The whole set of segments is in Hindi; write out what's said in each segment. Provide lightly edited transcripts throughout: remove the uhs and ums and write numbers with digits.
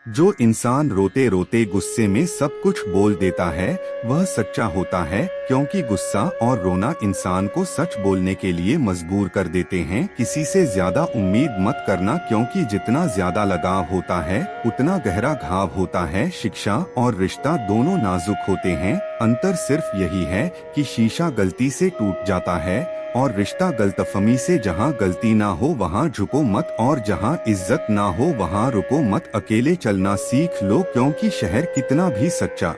जो इंसान रोते रोते गुस्से में सब कुछ बोल देता है वह सच्चा होता है, क्योंकि गुस्सा और रोना इंसान को सच बोलने के लिए मजबूर कर देते हैं। किसी से ज्यादा उम्मीद मत करना, क्योंकि जितना ज्यादा लगाव होता है उतना गहरा घाव होता है। शिक्षा और रिश्ता दोनों नाजुक होते हैं, अंतर सिर्फ यही है कि शीशा गलती से टूट जाता है और रिश्ता गलतफहमी से। जहाँ गलती ना हो वहाँ झुको मत, और जहाँ इज्जत ना हो वहाँ रुको मत। अकेले चलना सीख लो, क्योंकि शहर कितना भी सच्चा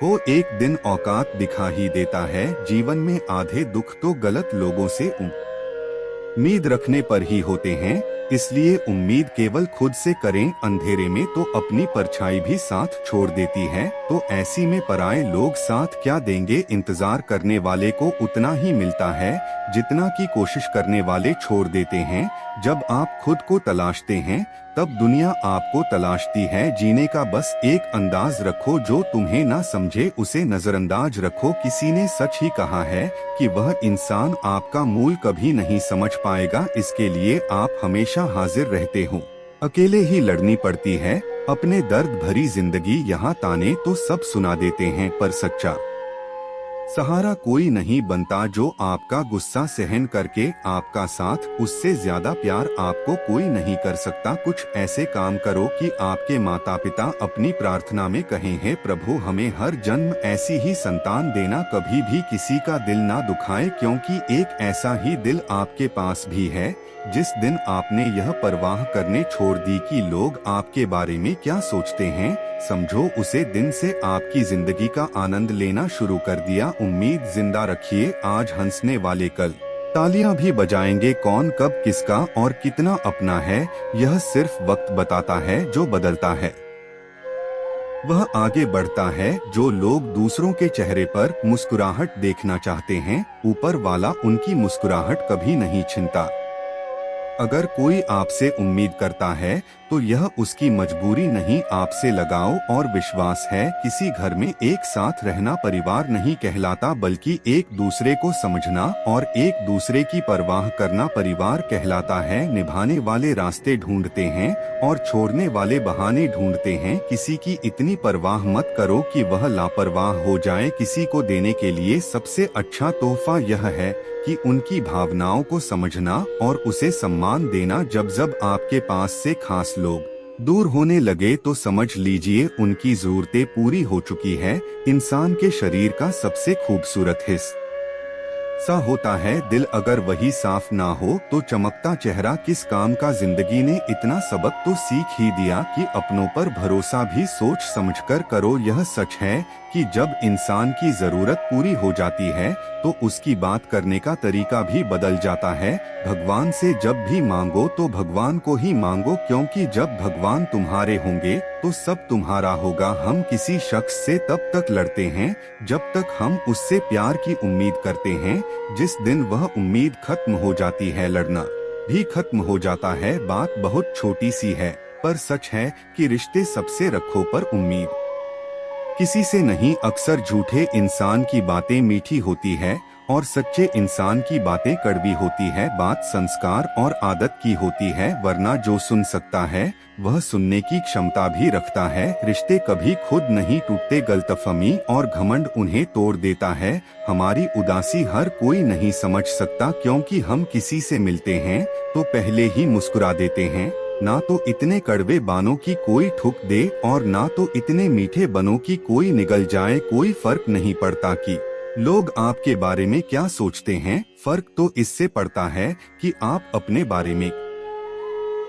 हो एक दिन औकात दिखा ही देता है। जीवन में आधे दुख तो गलत लोगों से उम्मीद रखने पर ही होते हैं, इसलिए उम्मीद केवल खुद से करें। अंधेरे में तो अपनी परछाई भी साथ छोड़ देती है, तो ऐसी में पराये लोग साथ क्या देंगे। इंतजार करने वाले को उतना ही मिलता है जितना की कोशिश करने वाले छोड़ देते हैं। जब आप खुद को तलाशते हैं तब दुनिया आपको तलाशती है। जीने का बस एक अंदाज रखो, जो तुम्हें ना समझे उसे नजरअंदाज रखो। किसी ने सच ही कहा है कि वह इंसान आपका मूल कभी नहीं समझ पाएगा, इसके लिए आप हमेशा हाजिर रहते हो। अकेले ही लड़नी पड़ती है अपने दर्द भरी जिंदगी। यहाँ ताने तो सब सुना देते हैं, पर सच्चा सहारा कोई नहीं बनता। जो आपका गुस्सा सहन करके आपका साथ, उससे ज्यादा प्यार आपको कोई नहीं कर सकता। कुछ ऐसे काम करो कि आपके माता पिता अपनी प्रार्थना में कहें, हे प्रभु हमें हर जन्म ऐसी ही संतान देना, कभी भी किसी का दिल ना दुखाए। क्योंकि एक ऐसा ही दिल आपके पास भी है। जिस दिन आपने यह परवाह करने छोड़ दी कि लोग आपके बारे में क्या सोचते हैं, समझो उसे दिन से आपकी जिंदगी का आनंद लेना शुरू कर दिया। उम्मीद जिंदा रखिए, आज हंसने वाले कल तालियां भी बजाएंगे। कौन कब किसका और कितना अपना है, यह सिर्फ वक्त बताता है। जो बदलता है वह आगे बढ़ता है। जो लोग दूसरों के चेहरे पर मुस्कुराहट देखना चाहते हैं, ऊपर वाला उनकी मुस्कुराहट कभी नहीं छीनता। अगर कोई आपसे उम्मीद करता है तो यह उसकी मजबूरी नहीं, आपसे लगाव और विश्वास है। किसी घर में एक साथ रहना परिवार नहीं कहलाता, बल्कि एक दूसरे को समझना और एक दूसरे की परवाह करना परिवार कहलाता है। निभाने वाले रास्ते ढूंढते हैं और छोड़ने वाले बहाने ढूंढते हैं। किसी की इतनी परवाह मत करो कि वह लापरवाह हो जाए। किसी को देने के लिए सबसे अच्छा तोहफा यह है कि उनकी भावनाओं को समझना और उसे सम्मान देना। जब जब आपके पास से खास लोग दूर होने लगे तो समझ लीजिए उनकी जरूरतें पूरी हो चुकी है। इंसान के शरीर का सबसे खूबसूरत हिस्सा होता है दिल, अगर वही साफ ना हो तो चमकता चेहरा किस काम का। जिंदगी ने इतना सबक तो सीख ही दिया कि अपनों पर भरोसा भी सोच समझकर करो। यह सच है कि जब इंसान की जरूरत पूरी हो जाती है तो उसकी बात करने का तरीका भी बदल जाता है। भगवान से जब भी मांगो तो भगवान को ही मांगो, क्योंकि जब भगवान तुम्हारे होंगे तो सब तुम्हारा होगा। हम किसी शख्स से तब तक लड़ते हैं जब तक हम उससे प्यार की उम्मीद करते हैं। जिस दिन वह उम्मीद खत्म हो जाती है, लड़ना भी खत्म हो जाता है। बात बहुत छोटी सी है, पर सच है कि रिश्ते सबसे रखो पर उम्मीद किसी से नहीं। अक्सर झूठे इंसान की बातें मीठी होती है और सच्चे इंसान की बातें कड़वी होती है। बात संस्कार और आदत की होती है, वरना जो सुन सकता है वह सुनने की क्षमता भी रखता है। रिश्ते कभी खुद नहीं टूटते, गलतफहमी और घमंड उन्हें तोड़ देता है। हमारी उदासी हर कोई नहीं समझ सकता, क्योंकि हम किसी से मिलते हैं तो पहले ही मुस्कुरा देते हैं। ना तो इतने कड़वे बानों की कोई ठुक दे और ना तो इतने मीठे बनों की कोई निगल जाए। कोई फर्क नहीं पड़ता कि लोग आपके बारे में क्या सोचते हैं, फर्क तो इससे पड़ता है कि आप अपने बारे में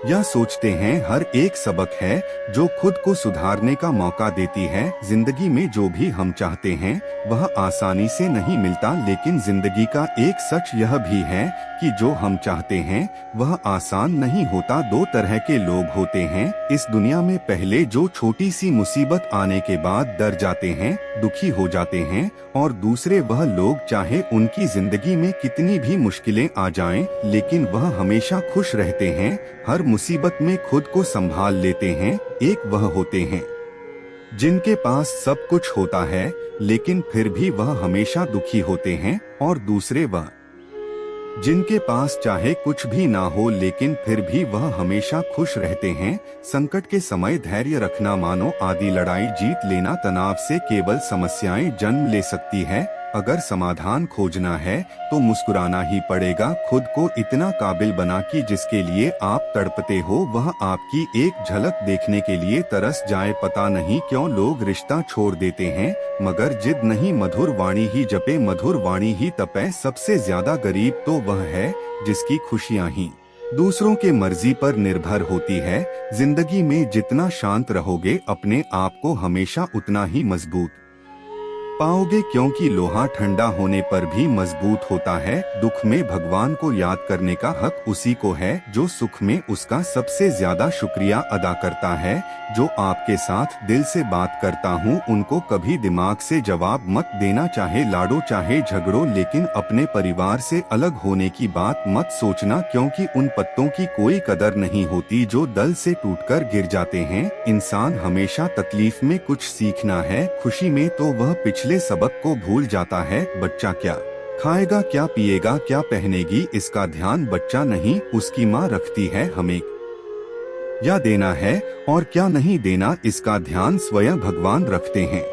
यह सोचते हैं। हर एक सबक है जो खुद को सुधारने का मौका देती है। जिंदगी में जो भी हम चाहते हैं वह आसानी से नहीं मिलता, लेकिन जिंदगी का एक सच यह भी है कि जो हम चाहते हैं वह आसान नहीं होता। दो तरह के लोग होते हैं इस दुनिया में, पहले जो छोटी सी मुसीबत आने के बाद डर जाते हैं, दुखी हो जाते हैं, और दूसरे वह लोग चाहे उनकी जिंदगी में कितनी भी मुश्किलें आ जाएं, लेकिन वह हमेशा खुश रहते हैं, हर मुसीबत में खुद को संभाल लेते हैं। एक वह होते हैं जिनके पास सब कुछ होता है लेकिन फिर भी वह हमेशा दुखी होते हैं, और दूसरे वह जिनके पास चाहे कुछ भी ना हो लेकिन फिर भी वह हमेशा खुश रहते हैं। संकट के समय धैर्य रखना मानो आदि लड़ाई जीत लेना। तनाव से केवल समस्याएं जन्म ले सकती है। अगर समाधान खोजना है तो मुस्कुराना ही पड़ेगा। खुद को इतना काबिल बना कि जिसके लिए आप तड़पते हो वह आपकी एक झलक देखने के लिए तरस जाए। पता नहीं क्यों लोग रिश्ता छोड़ देते हैं, मगर जिद नहीं, मधुर वाणी ही जपे, मधुर वाणी ही तपे। सबसे ज्यादा गरीब तो वह है जिसकी खुशियां ही दूसरों के मर्जी पर निर्भर होती है। जिंदगी में जितना शांत रहोगे अपने आप को हमेशा उतना ही मजबूत पाओगे, क्योंकि लोहा ठंडा होने पर भी मजबूत होता है। दुख में भगवान को याद करने का हक उसी को है जो सुख में उसका सबसे ज्यादा शुक्रिया अदा करता है। जो आपके साथ दिल से बात करता हूँ उनको कभी दिमाग से जवाब मत देना, चाहे लाडो चाहे झगड़ो, लेकिन अपने परिवार से अलग होने की बात मत सोचना, क्योंकि उन पत्तों की कोई कदर नहीं होती जो दल से टूटकर गिर जाते हैं। इंसान हमेशा तकलीफ में कुछ सीखना है, खुशी में तो वह पिछले सबक को भूल जाता है। बच्चा क्या खाएगा, क्या पिएगा, क्या पहनेगी, इसका ध्यान बच्चा नहीं उसकी माँ रखती है। हमें क्या देना है और क्या नहीं देना इसका ध्यान स्वयं भगवान रखते हैं।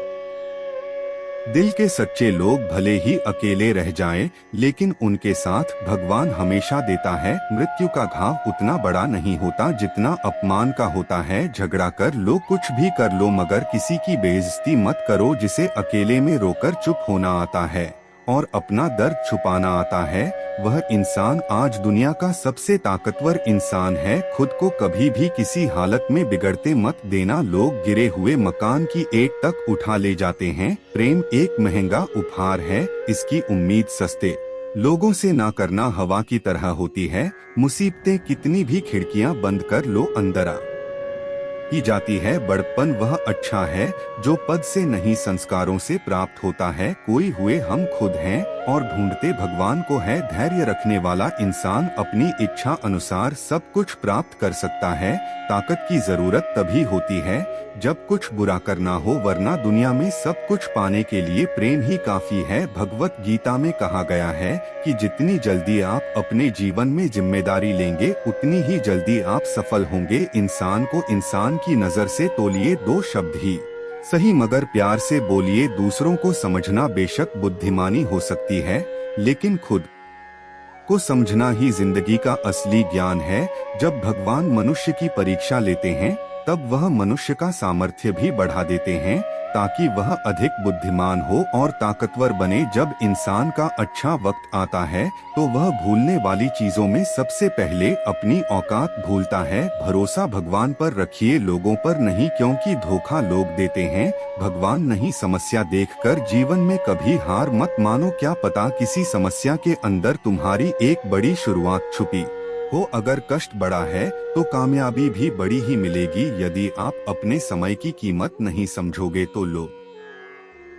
दिल के सच्चे लोग भले ही अकेले रह जाएं, लेकिन उनके साथ भगवान हमेशा देता है। मृत्यु का घाव उतना बड़ा नहीं होता जितना अपमान का होता है। झगड़ा कर लो, कुछ भी कर लो, मगर किसी की बेइज्जती मत करो। जिसे अकेले में रोकर चुप होना आता है और अपना दर्द छुपाना आता है, वह इंसान आज दुनिया का सबसे ताकतवर इंसान है। खुद को कभी भी किसी हालत में बिगड़ते मत देना। लोग गिरे हुए मकान की ईंट तक उठा ले जाते हैं। प्रेम एक महंगा उपहार है, इसकी उम्मीद सस्ते लोगों से ना करना हवा की तरह होती है। मुसीबतें कितनी भी खिड़कियां बंद कर लो, अंदर आ ही जाती है। बड़प्पन वह अच्छा है जो पद से नहीं संस्कारों से प्राप्त होता है। कोई हुए हम खुद हैं और ढूंढते भगवान को है। धैर्य रखने वाला इंसान अपनी इच्छा अनुसार सब कुछ प्राप्त कर सकता है। ताकत की जरूरत तभी होती है जब कुछ बुरा करना हो, वरना दुनिया में सब कुछ पाने के लिए प्रेम ही काफी है। भगवत गीता में कहा गया है कि जितनी जल्दी आप अपने जीवन में जिम्मेदारी लेंगे उतनी ही जल्दी आप सफल होंगे। इंसान को इंसान की नजर से तोलिए, दो शब्द ही सही मगर प्यार से बोलिए। दूसरों को समझना बेशक बुद्धिमानी हो सकती है, लेकिन खुद को समझना ही जिंदगी का असली ज्ञान है। जब भगवान मनुष्य की परीक्षा लेते हैं तब वह मनुष्य का सामर्थ्य भी बढ़ा देते हैं ताकि वह अधिक बुद्धिमान हो और ताकतवर बने। जब इंसान का अच्छा वक्त आता है तो वह भूलने वाली चीजों में सबसे पहले अपनी औकात भूलता है। भरोसा भगवान पर रखिए, लोगों पर नहीं, क्योंकि धोखा लोग देते हैं, भगवान नहीं। समस्या देखकर जीवन में कभी हार मत मानो, क्या पता किसी समस्या के अंदर तुम्हारी एक बड़ी शुरुआत छुपी हो। अगर कष्ट बड़ा है तो कामयाबी भी बड़ी ही मिलेगी। यदि आप अपने समय की कीमत नहीं समझोगे तो लोग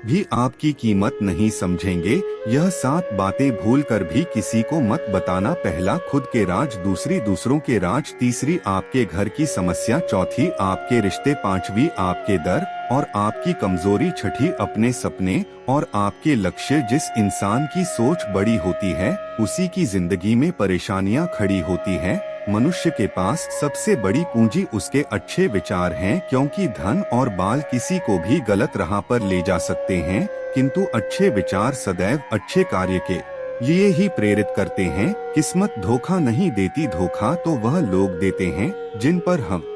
भी आपकी कीमत नहीं समझेंगे। यह 7 बातें भूलकर भी किसी को मत बताना। पहला, खुद के राज, दूसरी, दूसरों के राज, तीसरी, आपके घर की समस्या, चौथी, आपके रिश्ते, पांचवी, आपके डर और आपकी कमजोरी, छठी, अपने सपने और आपके लक्ष्य। जिस इंसान की सोच बड़ी होती है उसी की जिंदगी में परेशानियां खड़ी होती हैं। मनुष्य के पास सबसे बड़ी पूंजी उसके अच्छे विचार हैं, क्योंकि धन और बाल किसी को भी गलत राह पर ले जा सकते हैं, किंतु अच्छे विचार सदैव अच्छे कार्य के लिए ही प्रेरित करते हैं। किस्मत धोखा नहीं देती, धोखा तो वह लोग देते हैं जिन पर हम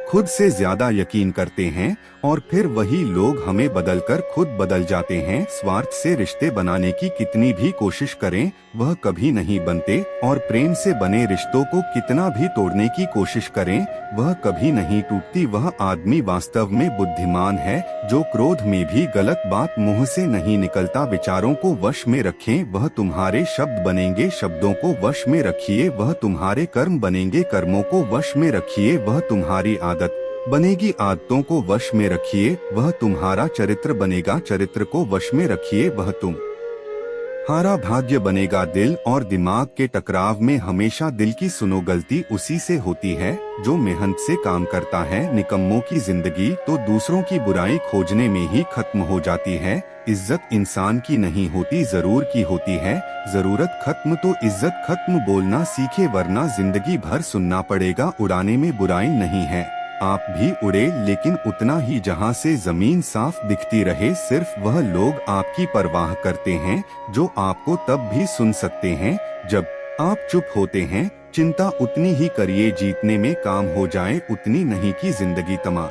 खुद से ज्यादा यकीन करते हैं और फिर वही लोग हमें बदलकर खुद बदल जाते हैं। स्वार्थ से रिश्ते बनाने की कितनी भी कोशिश करें वह कभी नहीं बनते, और प्रेम से बने रिश्तों को कितना भी तोड़ने की कोशिश करें वह कभी नहीं टूटती। वह आदमी वास्तव में बुद्धिमान है जो क्रोध में भी गलत बात मुंह से नहीं निकलता। विचारों को वश में रखें, वह तुम्हारे शब्द बनेंगे। शब्दों को वश में रखिए, वह तुम्हारे कर्म बनेंगे। कर्मों को वश में रखिए, वह तुम्हारी आदत बनेगी। आदतों को वश में रखिए, वह तुम्हारा चरित्र बनेगा। चरित्र को वश में रखिए, वह तुम हारा भाग्य बनेगा दिल और दिमाग के टकराव में हमेशा दिल की सुनो गलती उसी से होती है जो मेहनत से काम करता है। निकम्मों की जिंदगी तो दूसरों की बुराई खोजने में ही खत्म हो जाती है। इज्जत इंसान की नहीं होती जरूर की होती है। जरूरत खत्म तो इज्जत खत्म, बोलना सीखे वरना जिंदगी भर सुनना पड़ेगा। उड़ाने में बुराई नहीं है, आप भी उड़े लेकिन उतना ही जहां से जमीन साफ दिखती रहे। सिर्फ वह लोग आपकी परवाह करते हैं जो आपको तब भी सुन सकते हैं जब आप चुप होते हैं। चिंता उतनी ही करिए जीतने में काम हो जाए उतनी नहीं कि जिंदगी तमाम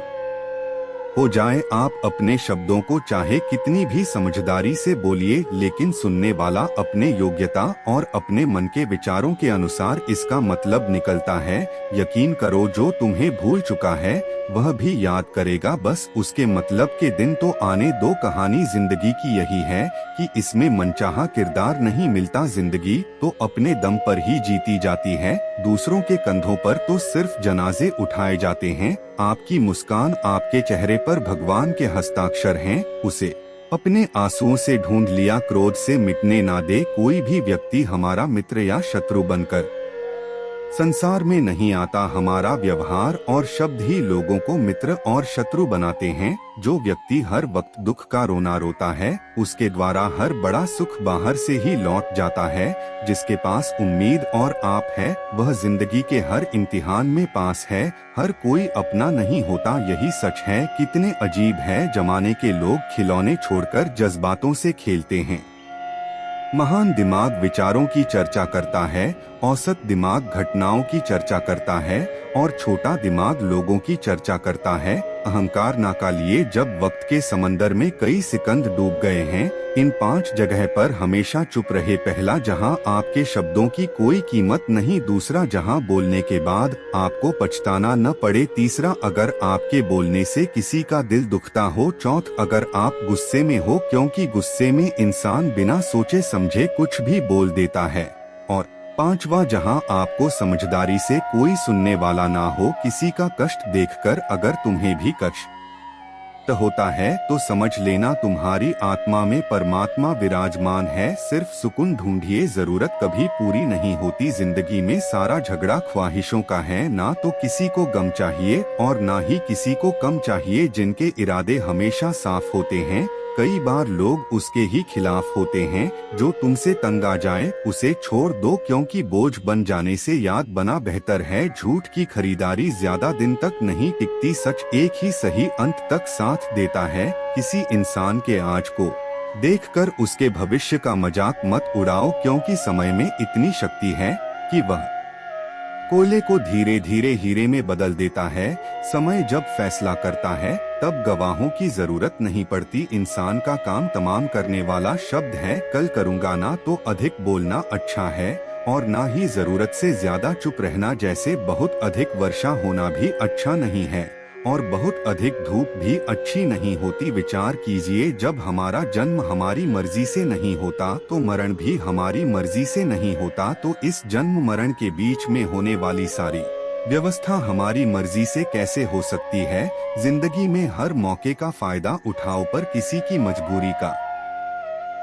हो जाए। आप अपने शब्दों को चाहे कितनी भी समझदारी से बोलिए लेकिन सुनने वाला अपने योग्यता और अपने मन के विचारों के अनुसार इसका मतलब निकलता है। यकीन करो जो तुम्हें भूल चुका है वह भी याद करेगा, बस उसके मतलब के दिन तो आने दो। कहानी जिंदगी की यही है कि इसमें मनचाहा किरदार नहीं मिलता। जिंदगी तो अपने दम पर ही जीती जाती है, दूसरों के कंधों पर तो सिर्फ जनाजे उठाए जाते हैं। आपकी मुस्कान आपके चेहरे पर भगवान के हस्ताक्षर हैं, उसे अपने आंसुओं से ढूंढ लिया, क्रोध से मिटने ना दे कोई भी व्यक्ति हमारा मित्र या शत्रु बनकर। संसार में नहीं आता हमारा व्यवहार और शब्द ही लोगों को मित्र और शत्रु बनाते हैं। जो व्यक्ति हर वक्त दुख का रोना रोता है उसके द्वारा हर बड़ा सुख बाहर से ही लौट जाता है। जिसके पास उम्मीद और आप है वह जिंदगी के हर इम्तिहान में पास है। हर कोई अपना नहीं होता यही सच है। कितने अजीब है जमाने के लोग खिलौने छोड़कर जज्बातों से खेलते हैं। महान दिमाग विचारों की चर्चा करता है, औसत दिमाग घटनाओं की चर्चा करता है और छोटा दिमाग लोगों की चर्चा करता है। अहंकार नाका लिए जब वक्त के समंदर में कई सिकंद डूब गए हैं। इन 5 जगह पर हमेशा चुप रहे। पहला, जहां आपके शब्दों की कोई कीमत नहीं। दूसरा, जहां बोलने के बाद आपको पछताना न पड़े। तीसरा, अगर आपके बोलने से किसी का दिल दुखता हो। चौथ, अगर आप गुस्से में हो, क्योंकि गुस्से में इंसान बिना सोचे समझे कुछ भी बोल देता है। और 5वां, जहां आपको समझदारी से कोई सुनने वाला ना हो। किसी का कष्ट देखकर अगर तुम्हें भी कष्ट होता है तो समझ लेना तुम्हारी आत्मा में परमात्मा विराजमान है। सिर्फ सुकून ढूंढिए, जरूरत कभी पूरी नहीं होती। जिंदगी में सारा झगड़ा ख्वाहिशों का है, ना तो किसी को गम चाहिए और ना ही किसी को कम चाहिए। जिनके इरादे हमेशा साफ होते हैं कई बार लोग उसके ही खिलाफ होते हैं। जो तुमसे तंग आ जाए उसे छोड़ दो, क्योंकि बोझ बन जाने से याद बना बेहतर है। झूठ की खरीदारी ज्यादा दिन तक नहीं टिकती, सच एक ही सही अंत तक साथ देता है। किसी इंसान के आज को देखकर उसके भविष्य का मजाक मत उड़ाओ, क्योंकि समय में इतनी शक्ति है कि वह कोयले को धीरे धीरे हीरे में बदल देता है। समय जब फैसला करता है तब गवाहों की जरूरत नहीं पड़ती। इंसान का काम तमाम करने वाला शब्द है। कल करूँगा ना तो अधिक बोलना अच्छा है और ना ही जरूरत से ज्यादा चुप रहना। जैसे बहुत अधिक वर्षा होना भी अच्छा नहीं है और बहुत अधिक धूप भी अच्छी नहीं होती। विचार कीजिए, जब हमारा जन्म हमारी मर्जी से नहीं होता तो मरण भी हमारी मर्जी से नहीं होता। तो इस जन्म मरण के बीच में होने वाली सारी व्यवस्था हमारी मर्जी से कैसे हो सकती है। जिंदगी में हर मौके का फायदा उठाओ, पर किसी की मजबूरी का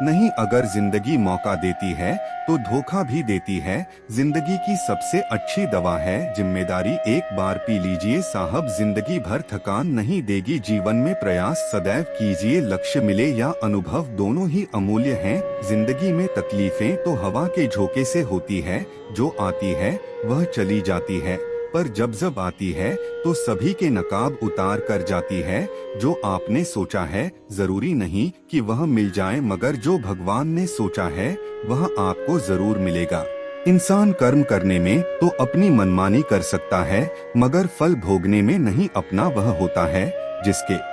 नहीं। अगर जिंदगी मौका देती है तो धोखा भी देती है। जिंदगी की सबसे अच्छी दवा है जिम्मेदारी। एक बार पी लीजिए साहब, जिंदगी भर थकान नहीं देगी। जीवन में प्रयास सदैव कीजिए, लक्ष्य मिले या अनुभव दोनों ही अमूल्य हैं। जिंदगी में तकलीफें तो हवा के झोंके से होती है, जो आती है वह चली जाती है, पर जब आती है तो सभी के नकाब उतार कर जाती है। जो आपने सोचा है जरूरी नहीं कि वह मिल जाए, मगर जो भगवान ने सोचा है वह आपको जरूर मिलेगा। इंसान कर्म करने में तो अपनी मनमानी कर सकता है, मगर फल भोगने में नहीं। अपना वह होता है जिसके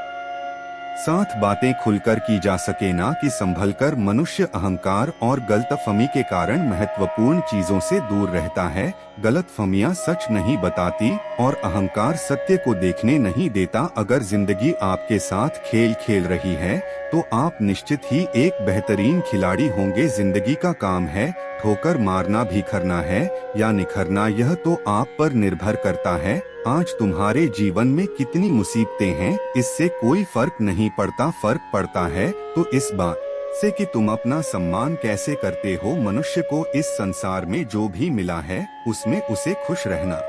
साथ बातें खुलकर की जा सके, ना कि संभलकर। मनुष्य अहंकार और गलतफहमी के कारण महत्वपूर्ण चीजों से दूर रहता है। गलतफहमियां सच नहीं बताती और अहंकार सत्य को देखने नहीं देता। अगर जिंदगी आपके साथ खेल खेल रही है तो आप निश्चित ही एक बेहतरीन खिलाड़ी होंगे। जिंदगी का काम है ठोकर मारना, बिखरना है या निखरना, यह तो आप पर निर्भर करता है। आज तुम्हारे जीवन में कितनी मुसीबतें हैं इससे कोई फर्क नहीं पड़ता। फर्क पड़ता है तो इस बात से कि तुम अपना सम्मान कैसे करते हो। मनुष्य को इस संसार में जो भी मिला है उसमें उसे खुश रहना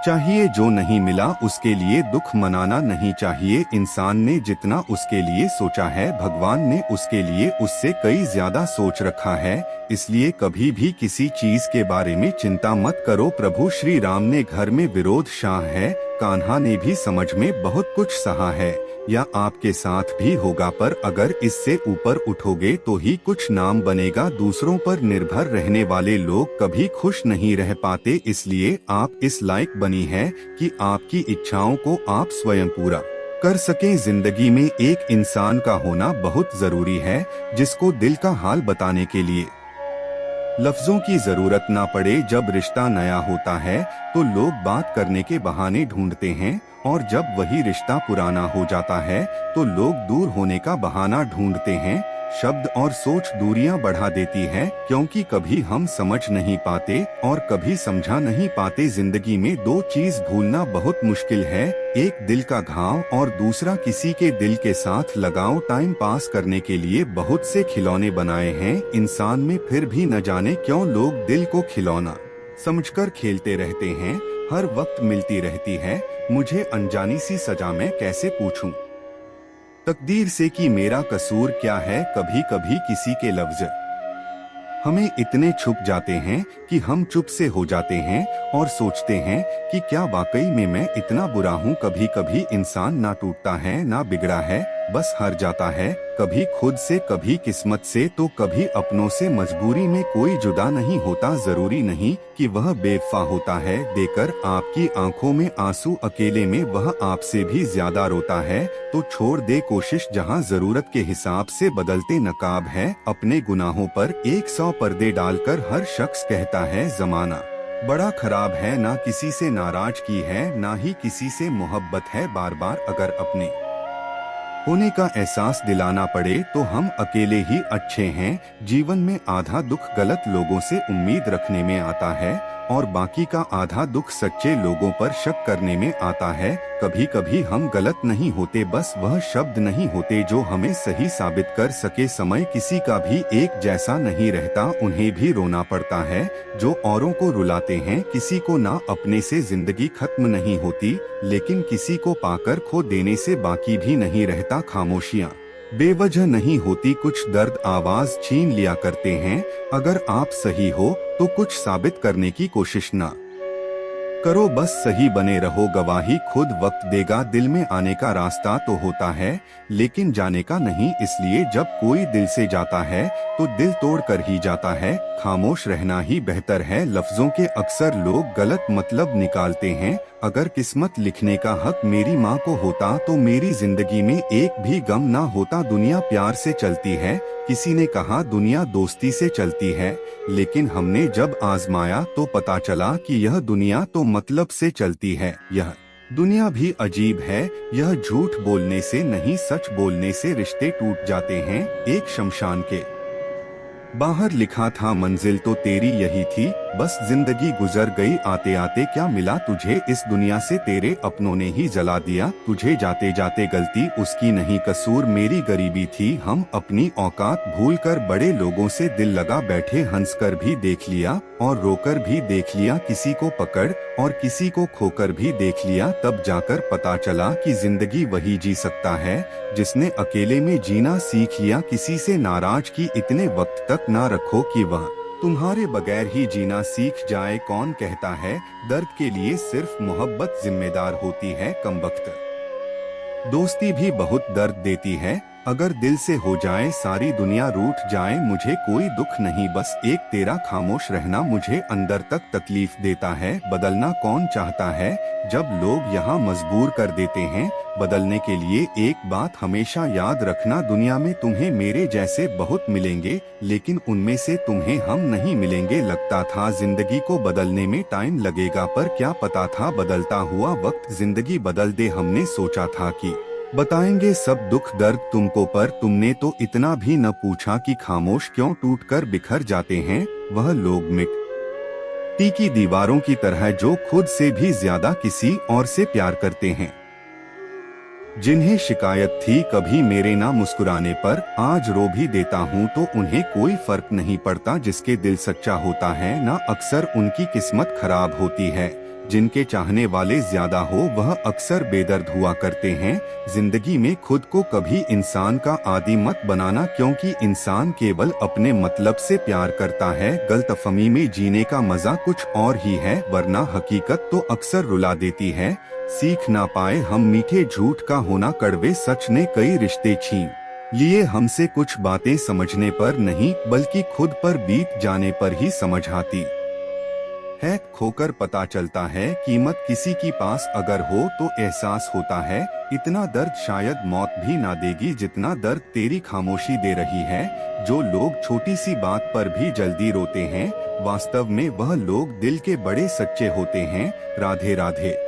चाहिए, जो नहीं मिला उसके लिए दुख मनाना नहीं चाहिए। इंसान ने जितना उसके लिए सोचा है भगवान ने उसके लिए उससे कई ज्यादा सोच रखा है, इसलिए कभी भी किसी चीज के बारे में चिंता मत करो। प्रभु श्री राम ने घर में विरोध शाह है, कान्हा ने भी समझ में बहुत कुछ सहा है, या आपके साथ भी होगा, पर अगर इससे ऊपर उठोगे तो ही कुछ नाम बनेगा। दूसरों पर निर्भर रहने वाले लोग कभी खुश नहीं रह पाते, इसलिए आप इस लायक बनी है कि आपकी इच्छाओं को आप स्वयं पूरा कर सकें। जिंदगी में एक इंसान का होना बहुत जरूरी है जिसको दिल का हाल बताने के लिए लफ्जों की जरूरत ना पड़े। जब रिश्ता नया होता है तो लोग बात करने के बहाने ढूंढते हैं, और जब वही रिश्ता पुराना हो जाता है तो लोग दूर होने का बहाना ढूंढते हैं। शब्द और सोच दूरियां बढ़ा देती है, क्योंकि कभी हम समझ नहीं पाते और कभी समझा नहीं पाते। जिंदगी में दो चीज भूलना बहुत मुश्किल है, एक दिल का घाव और दूसरा किसी के दिल के साथ लगाव। टाइम पास करने के लिए बहुत से खिलौने बनाए हैं इंसान में, फिर भी न जाने क्यों लोग दिल को खिलौना समझकर खेलते रहते हैं। हर वक्त मिलती रहती है मुझे अनजानी सी सजा, मैं कैसे पूछूं तकदीर से कि मेरा कसूर क्या है। कभी कभी किसी के लफ्ज हमें इतने छुप जाते हैं कि हम चुप से हो जाते हैं और सोचते हैं कि क्या वाकई में मैं इतना बुरा हूँ। कभी कभी इंसान ना टूटता है ना बिगड़ा है, बस हार जाता है, कभी खुद से कभी किस्मत से तो कभी अपनों से। मजबूरी में कोई जुदा नहीं होता, जरूरी नहीं कि वह बेवफा होता है। देकर आपकी आंखों में आंसू अकेले में वह आपसे भी ज्यादा रोता है, तो छोड़ दे कोशिश। जहां जरूरत के हिसाब से बदलते नकाब है, अपने गुनाहों पर 100 पर्दे डालकर हर शख्स कहता है जमाना बड़ा खराब है। ना किसी से नाराज की है ना ही किसी से मोहब्बत है। बार बार अगर अपने होने का एहसास दिलाना पड़े तो हम अकेले ही अच्छे हैं। जीवन में आधा दुख गलत लोगों से उम्मीद रखने में आता है और बाकी का आधा दुख सच्चे लोगों पर शक करने में आता है। कभी कभी हम गलत नहीं होते, बस वह शब्द नहीं होते जो हमें सही साबित कर सके। समय किसी का भी एक जैसा नहीं रहता, उन्हें भी रोना पड़ता है जो औरों को रुलाते हैं। किसी को ना अपने से जिंदगी खत्म नहीं होती, लेकिन किसी को पाकर खो देने से बाकी भी नहीं रहता। खामोशियाँ बेवजह नहीं होती, कुछ दर्द आवाज छीन लिया करते हैं। अगर आप सही हो तो कुछ साबित करने की कोशिश ना करो, बस सही बने रहो। गवाही खुद वक्त देगा। दिल में आने का रास्ता तो होता है लेकिन जाने का नहीं, इसलिए जब कोई दिल से जाता है तो दिल तोड़ कर ही जाता है। खामोश रहना ही बेहतर है। लफ्जों के अक्सर लोग गलत मतलब निकालते हैं। अगर किस्मत लिखने का हक मेरी माँ को होता तो मेरी जिंदगी में एक भी गम ना होता। दुनिया प्यार से चलती है, किसी ने कहा दुनिया दोस्ती से चलती है, लेकिन हमने जब आजमाया तो पता चला कि यह दुनिया तो मतलब से चलती है। यह दुनिया भी अजीब है, यह झूठ बोलने से नहीं सच बोलने से रिश्ते टूट जाते हैं। एक शमशान के बाहर लिखा था मंजिल तो तेरी यही थी, बस जिंदगी गुजर गई आते आते। क्या मिला तुझे इस दुनिया से, तेरे अपनों ने ही जला दिया तुझे। जाते जाते गलती उसकी नहीं, कसूर मेरी गरीबी थी। हम अपनी औकात भूलकर बड़े लोगों से दिल लगा बैठे। हंसकर भी देख लिया और रोकर भी देख लिया, किसी को पकड़ और किसी को खोकर भी देख लिया। तब जाकर पता चला कि जिंदगी वही जी सकता है जिसने अकेले में जीना सीख लिया। किसी से नाराज की इतने वक्त तक ना रखो कि वह तुम्हारे बगैर ही जीना सीख जाए। कौन कहता है दर्द के लिए सिर्फ मोहब्बत जिम्मेदार होती है। कमबख्त दोस्ती भी बहुत दर्द देती है, अगर दिल से हो जाए सारी दुनिया रूठ जाए। मुझे कोई दुख नहीं, बस एक तेरा खामोश रहना मुझे अंदर तक तकलीफ देता है। बदलना कौन चाहता है जब लोग यहाँ मजबूर कर देते हैं बदलने के लिए। एक बात हमेशा याद रखना, दुनिया में तुम्हें मेरे जैसे बहुत मिलेंगे, लेकिन उनमें से तुम्हें हम नहीं मिलेंगे। लगता था जिंदगी को बदलने में टाइम लगेगा, पर क्या पता था बदलता हुआ वक्त जिंदगी बदल दे। हमने सोचा था कि बताएंगे सब दुख दर्द तुमको, पर तुमने तो इतना भी न पूछा कि खामोश क्यों टूटकर बिखर जाते हैं वह लोग। मिट्टी की दीवारों की तरह जो खुद से भी ज्यादा किसी और से प्यार करते हैं। जिन्हें शिकायत थी कभी मेरे ना मुस्कुराने पर, आज रो भी देता हूँ तो उन्हें कोई फर्क नहीं पड़ता। जिसके दिल सच्चा होता है ना, अक्सर उनकी किस्मत खराब होती है। जिनके चाहने वाले ज्यादा हो वह अक्सर बेदर्द हुआ करते हैं। जिंदगी में खुद को कभी इंसान का आदी मत बनाना, क्योंकि इंसान केवल अपने मतलब से प्यार करता है। गलतफहमी में जीने का मजा कुछ और ही है, वरना हकीकत तो अक्सर रुला देती है। सीख ना पाए हम मीठे झूठ का होना, कड़वे सच ने कई रिश्ते छीन लिए हमसे। कुछ बातें समझने पर नहीं बल्कि खुद पर बीत जाने पर ही समझ आती है। खोकर पता चलता है कीमत किसी की पास अगर हो तो एहसास होता है। इतना दर्द शायद मौत भी ना देगी जितना दर्द तेरी खामोशी दे रही है। जो लोग छोटी सी बात पर भी जल्दी रोते हैं, वास्तव में वह लोग दिल के बड़े सच्चे होते हैं। राधे राधे।